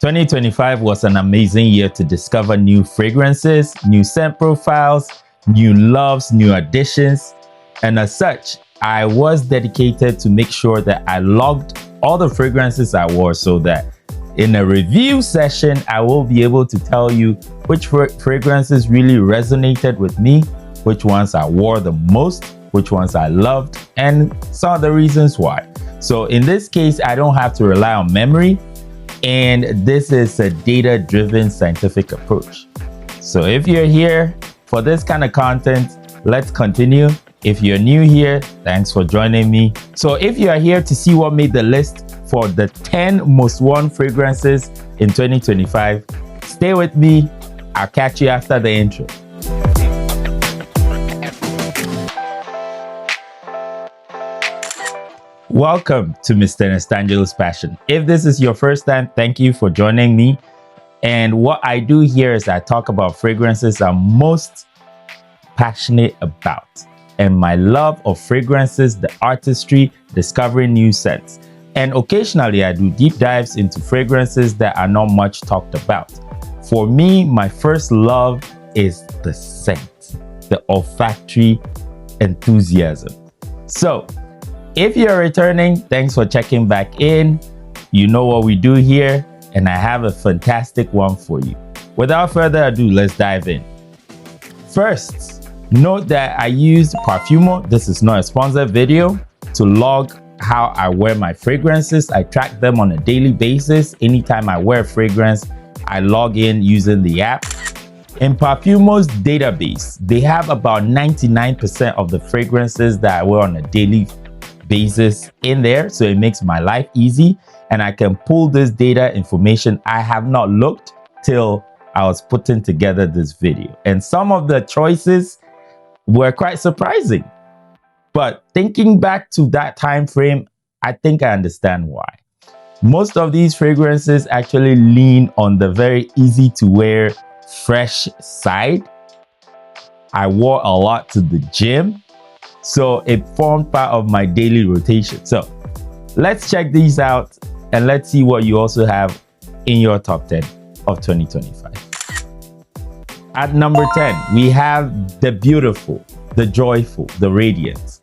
2025 was an amazing year to discover new fragrances, new scent profiles, new loves, new additions, and as such, I was dedicated to make sure that I logged all the fragrances I wore so that in a review session, I will be able to tell you which fragrances really resonated with me, which ones I wore the most, which ones I loved, and some of the reasons why. So in this case, I don't have to rely on memory, and this is a data-driven scientific approach. So if you're here for this kind of content, let's continue. If you're new here, thanks for joining me. So if you are here to see what made the list for the 10 most worn fragrances in 2025, stay with me. I'll catch you after the intro. Welcome to Mr. Nestangelo's Passion. If this is your first time, thank you for joining me. And what I do here is I talk about fragrances I'm most passionate about, and my love of fragrances, the artistry, discovering new scents. And occasionally I do deep dives into fragrances that are not much talked about. For me, my first love is the scent, the olfactory enthusiasm. So if you're returning, thanks for checking back in. You know what we do here, and I have a fantastic one for you. Without further ado, let's dive in. First, note that I used Parfumo, this is not a sponsored video, to log how I wear my fragrances. I track them on a daily basis. Anytime I wear a fragrance, I log in using the app. In Parfumo's database, they have about 99% of the fragrances that I wear on a daily basis in there, so it makes my life easy, and I can pull this data information. I have not looked till I was putting together this video, and some of the choices were quite surprising, but thinking back to that time frame, I think I understand why. Most of these fragrances actually lean on the very easy to wear, fresh side. I wore a lot to the gym, so it formed part of my daily rotation. So let's check these out and let's see what you also have in your top 10 of 2025. At number 10, we have the beautiful, the joyful, the radiant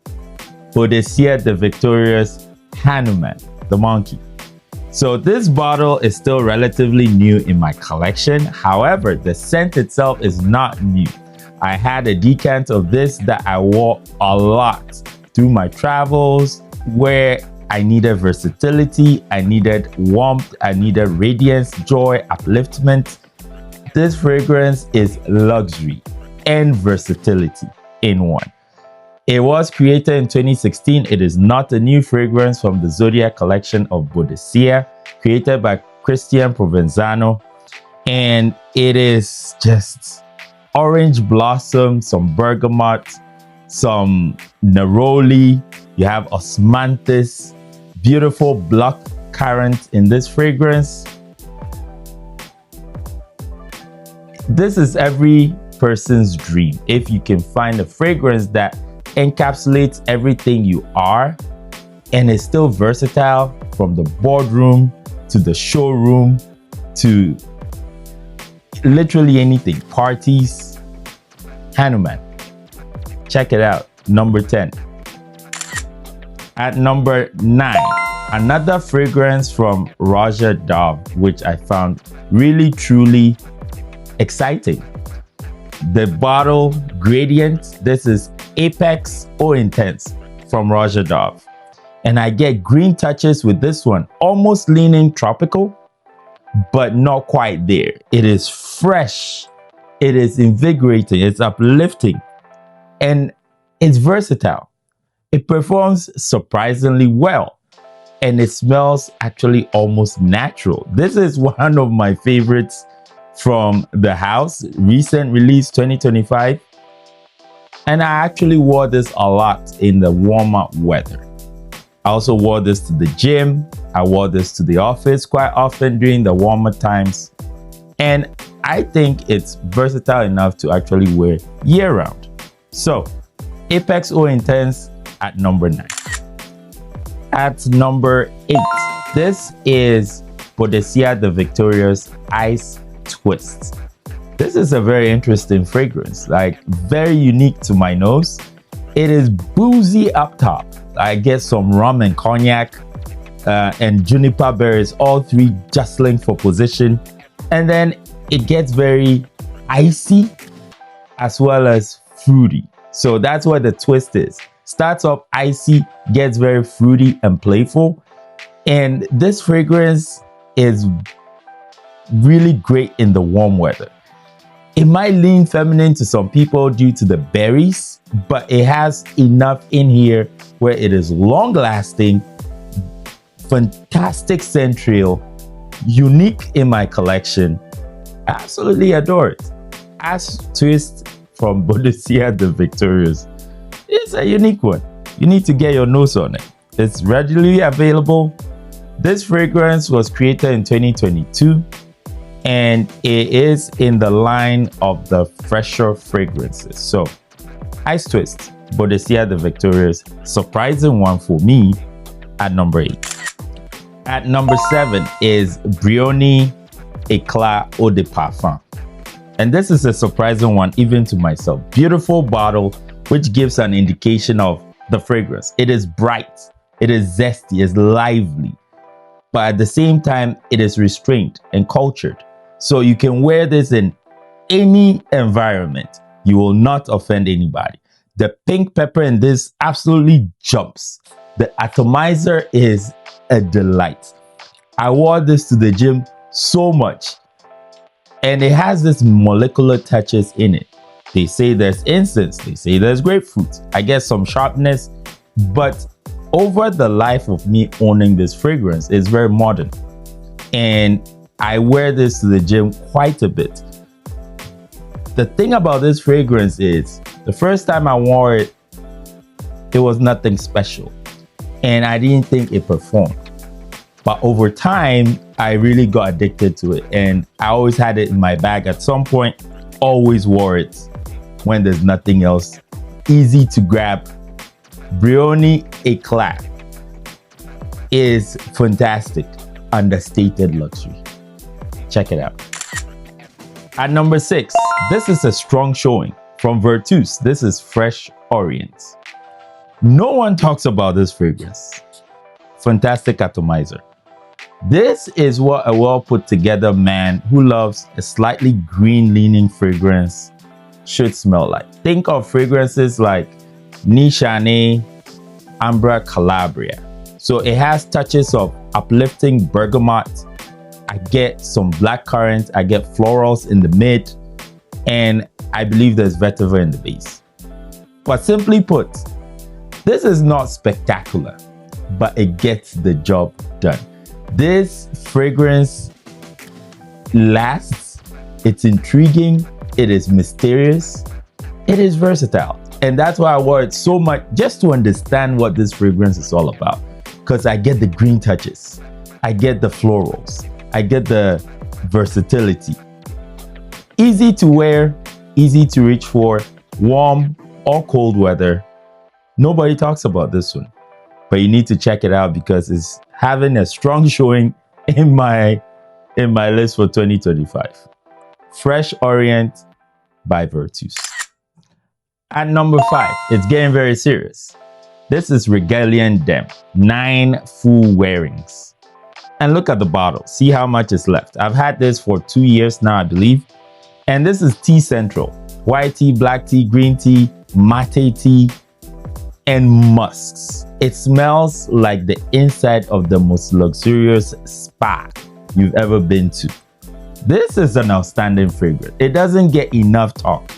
Boadicea the Victorious Hanuman, the monkey. So this bottle is still relatively new in my collection. However, the scent itself is not new. I had a decant of this that I wore a lot through my travels, where I needed versatility, I needed warmth, I needed radiance, joy, upliftment. This fragrance is luxury and versatility in one. It was created in 2016. It is not a new fragrance from the Zodiac collection of Boadicea, created by Christian Provenzano, and it is just orange blossom, some bergamot, some neroli, you have osmanthus, beautiful black currant in this fragrance. This is every person's dream. If you can find a fragrance that encapsulates everything you are and is still versatile, from the boardroom to the showroom to literally anything, parties, Hanuman. Check it out. Number 10. At number 9, another fragrance from Roja, which I found really truly exciting. The bottle gradient, this is Apex Eau Intense from Roja, and I get green touches with this one, almost leaning tropical, but not quite there. It is fresh, it is invigorating, it's uplifting, and it's versatile. It performs surprisingly well, and it smells actually almost natural. This is one of my favorites from the house, recent release 2025, and I actually wore this a lot in the warmer weather. I also wore this to the gym. I wore this to the office quite often during the warmer times, and I think it's versatile enough to actually wear year-round. So Apex Eau Intense at number 9. At number 8, this is Boadicea the Victorious Ice Twist. This is a very interesting fragrance, like very unique to my nose. It is boozy up top. I get some rum and cognac and juniper berries, all three jostling for position. And then it gets very icy as well as fruity. So that's what the twist is. Starts off icy, gets very fruity and playful. And this fragrance is really great in the warm weather. It might lean feminine to some people due to the berries, but it has enough in here where it is long lasting, fantastic central, unique in my collection. Absolutely adore it. Ice Twist from Boadicea the Victorious. It's a unique one. You need to get your nose on it. It's readily available. This fragrance was created in 2022 and it is in the line of the fresher fragrances. So, Ice Twist, Boadicea the Victorious, surprising one for me at number 8. At number 7 is Brioni Eclat Eau de Parfum. And this is a surprising one even to myself. Beautiful bottle, which gives an indication of the fragrance. It is bright, it is zesty, it's lively, but at the same time, it is restrained and cultured. So you can wear this in any environment. You will not offend anybody. The pink pepper in this absolutely jumps. The atomizer is a delight. I wore this to the gym so much. And it has this molecular touches in it. They say there's incense, they say there's grapefruit. I get some sharpness, but over the life of me owning this fragrance, it's very modern. And I wear this to the gym quite a bit. The thing about this fragrance is, the first time I wore it, it was nothing special. And I didn't think it performed. But over time, I really got addicted to it. And I always had it in my bag at some point, always wore it when there's nothing else. Easy to grab. Brioni Eclat is fantastic, understated luxury. Check it out. At number 6, this is a strong showing from Vertus. This is Fresh Orient. No one talks about this fragrance. Fantastic atomizer. This is what a well put together man who loves a slightly green leaning fragrance should smell like. Think of fragrances like Nishane, Ambra Calabria. So it has touches of uplifting bergamot. I get some blackcurrant, I get florals in the mid, and I believe there's vetiver in the base. But simply put, this is not spectacular, but it gets the job done. This fragrance lasts, it's intriguing, it is mysterious, it is versatile. And that's why I wore it so much, just to understand what this fragrance is all about. Because I get the green touches, I get the florals, I get the versatility. Easy to wear, easy to reach for, warm or cold weather. Nobody talks about this one, but you need to check it out because it's having a strong showing in my list for 2025. Fresh Orient by Vertus. At number 5, it's getting very serious. This is Regalien Dem, 9 full wearings. And look at the bottle, see how much is left. I've had this for 2 years now, I believe. And this is tea central, white tea, black tea, green tea, mate tea, and musks. It smells like the inside of the most luxurious spa you've ever been to. This is an outstanding fragrance. It doesn't get enough talk,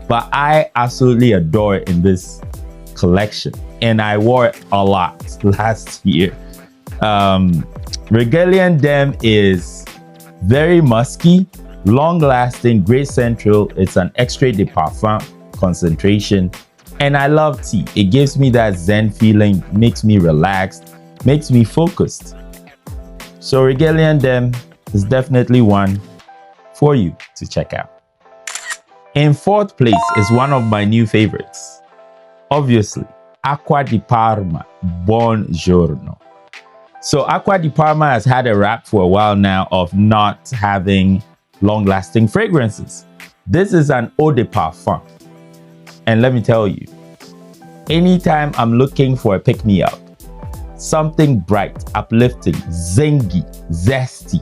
but I absolutely adore it in this collection. And I wore it a lot last year. Regalien Dem is very musky, long-lasting, great central. It's an extrait de parfum concentration. And I love tea. It gives me that zen feeling, makes me relaxed, makes me focused. So Regalien Dem is definitely one for you to check out. In 4th place is one of my new favorites. Obviously, Acqua di Parma, Buongiorno. So Acqua di Parma has had a rap for a while now of not having long-lasting fragrances. This is an eau de parfum. And let me tell you, anytime I'm looking for a pick-me-up, something bright, uplifting, zingy, zesty,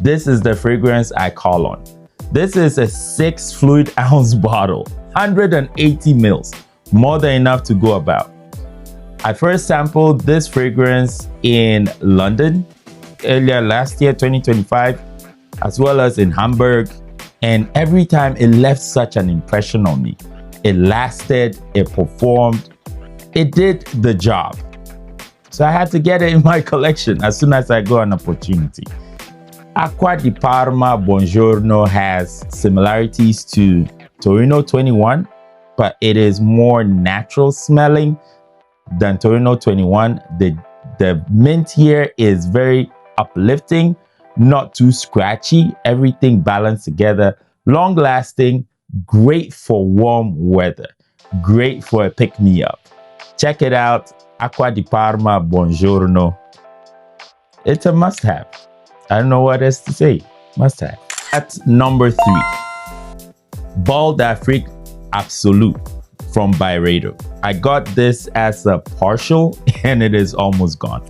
this is the fragrance I call on. This is a 6 fluid ounce bottle, 180 mils, more than enough to go about. I first sampled this fragrance in London earlier last year, 2025, as well as in Hamburg. And every time it left such an impression on me. It lasted, it performed, it did the job. So I had to get it in my collection as soon as I got an opportunity. Acqua di Parma Buongiorno has similarities to Torino 21, but it is more natural smelling than Torino 21. The mint here is very uplifting, not too scratchy, everything balanced together, long lasting, great for warm weather, great for a pick-me-up. Check it out, Acqua di Parma Buongiorno. It's a must-have. I don't know what else to say. Must-have. At number 3, Bottle d'Afrique Absolu from Byredo. I got this as a partial and it is almost gone.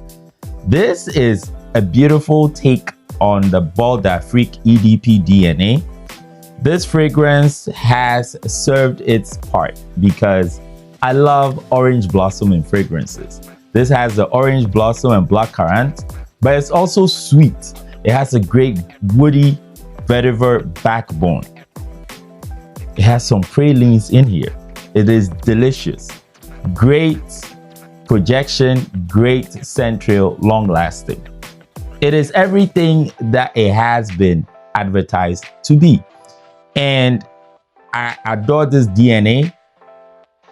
This is a beautiful take on the Bottle d'Afrique EDP DNA. This fragrance has served its part because I love orange blossom in fragrances. This has the orange blossom and black currant, but it's also sweet. It has a great woody vetiver backbone. It has some pralines in here. It is delicious. Great projection, great central, long lasting. It is everything that it has been advertised to be. And I adore this DNA.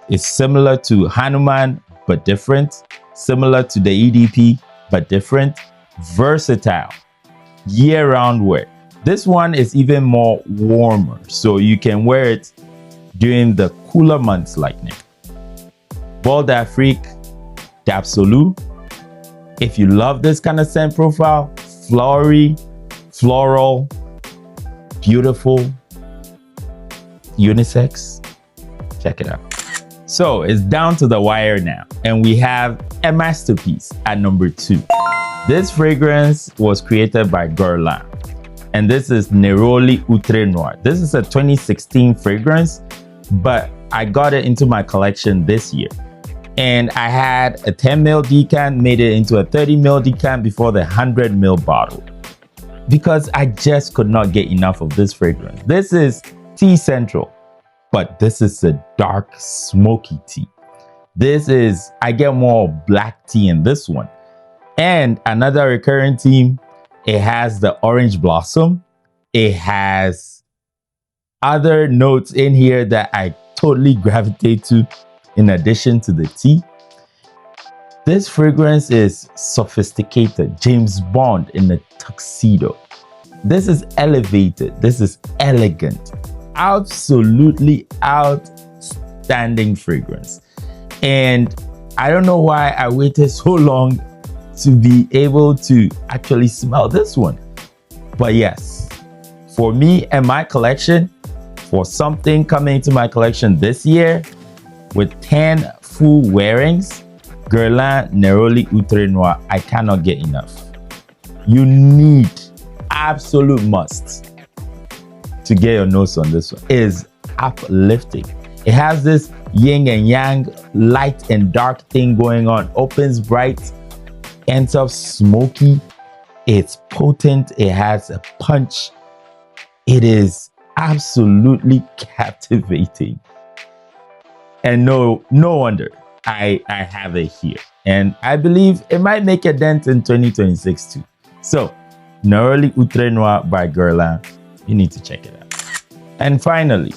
It's similar to Hanuman, but different. Similar to the EDP, but different. Versatile. Year-round wear. This one is even more warmer, so you can wear it during the cooler months like now. Bottle d'Afrique Absolu. If you love this kind of scent profile, flowery, floral, beautiful, unisex, check it out. So it's down to the wire now, and we have a masterpiece at number 2. This fragrance was created by Guerlain, and this is Neroli Outrenoir. This is a 2016 fragrance, but I got it into my collection this year. And I had a 10 ml decant, made it into a 30 ml decant before the 100 ml bottle, because I just could not get enough of this fragrance. This is tea central, but this is a dark smoky tea. I get more black tea in this one. And another recurring theme, it has the orange blossom. It has other notes in here that I totally gravitate to in addition to the tea. This fragrance is sophisticated, James Bond in a tuxedo. This is elevated, this is elegant, absolutely outstanding fragrance. And I don't know why I waited so long to be able to actually smell this one. But yes, for me and my collection, for something coming into my collection this year with 10 full wearings, Guerlain Neroli Outrenoir, I cannot get enough. You need, absolute must, to get your nose on this one. It is uplifting. It has this yin and yang, light and dark thing going on. Opens bright, ends up smoky. It's potent. It has a punch. It is absolutely captivating. And no wonder I have it here. And I believe it might make a dent in 2026 too. So, Neroli Outrenoir by Guerlain. You need to check it out. And finally,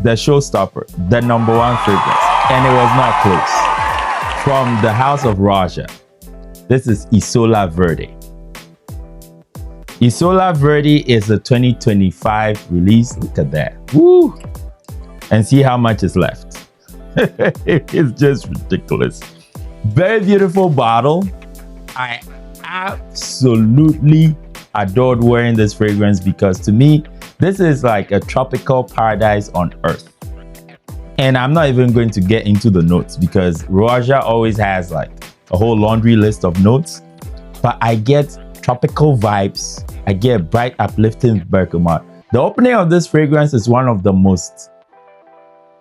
the showstopper, the number 1 fragrance, and it was not close. From the house of Roja, this is Isola Verde. Isola Verde is a 2025 release. Look at that. Woo! And see how much is left. It's just ridiculous. Very beautiful bottle. I absolutely adored wearing this fragrance because to me, this is like a tropical paradise on earth. And I'm not even going to get into the notes because Roja always has like a whole laundry list of notes. But I get tropical vibes. I get bright, uplifting bergamot. The opening of this fragrance is one of the most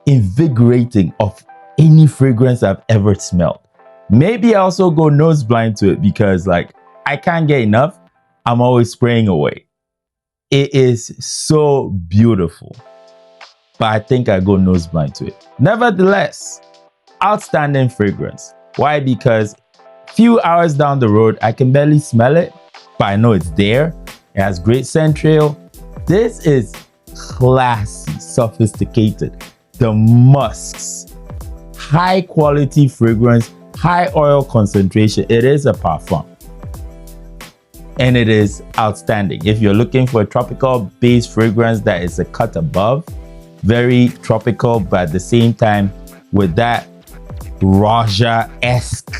invigorating of any fragrance I've ever smelled. Maybe I also go nose blind to it because like I can't get enough. I'm always spraying away. It is so beautiful. But I think I go nose blind to it. Nevertheless, outstanding fragrance. Why? Because few hours down the road, I can barely smell it, but I know it's there. It has great scent trail. This is classy, sophisticated. The musks, high quality fragrance, high oil concentration. It is a parfum. And it is outstanding. If you're looking for a tropical base fragrance that is a cut above, very tropical, but at the same time with that Roja-esque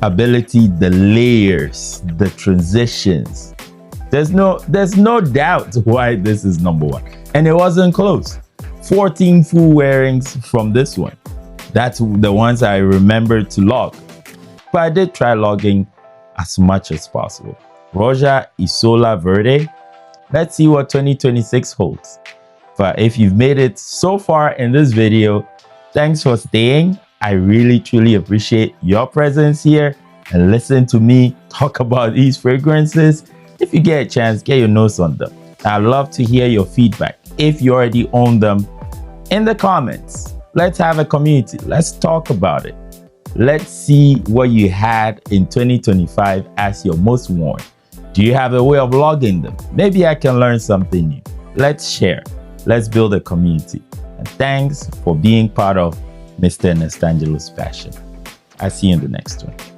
ability, the layers, the transitions. There's no doubt why this is number one. And it wasn't close. 14 full wearings from this one. That's the ones I remember to log. But I did try logging as much as possible. Roja, Isola, Verde. Let's see what 2026 holds. But if you've made it so far in this video, thanks for staying. I really, truly appreciate your presence here and listen to me talk about these fragrances. If you get a chance, get your notes on them. I'd love to hear your feedback. If you already own them, in the comments. Let's have a community. Let's talk about it. Let's see what you had in 2025 as your most worn. Do you have a way of logging them? Maybe I can learn something new. Let's share. Let's build a community. And thanks for being part of Mr. Nastangelo's Passion. I'll see you in the next one.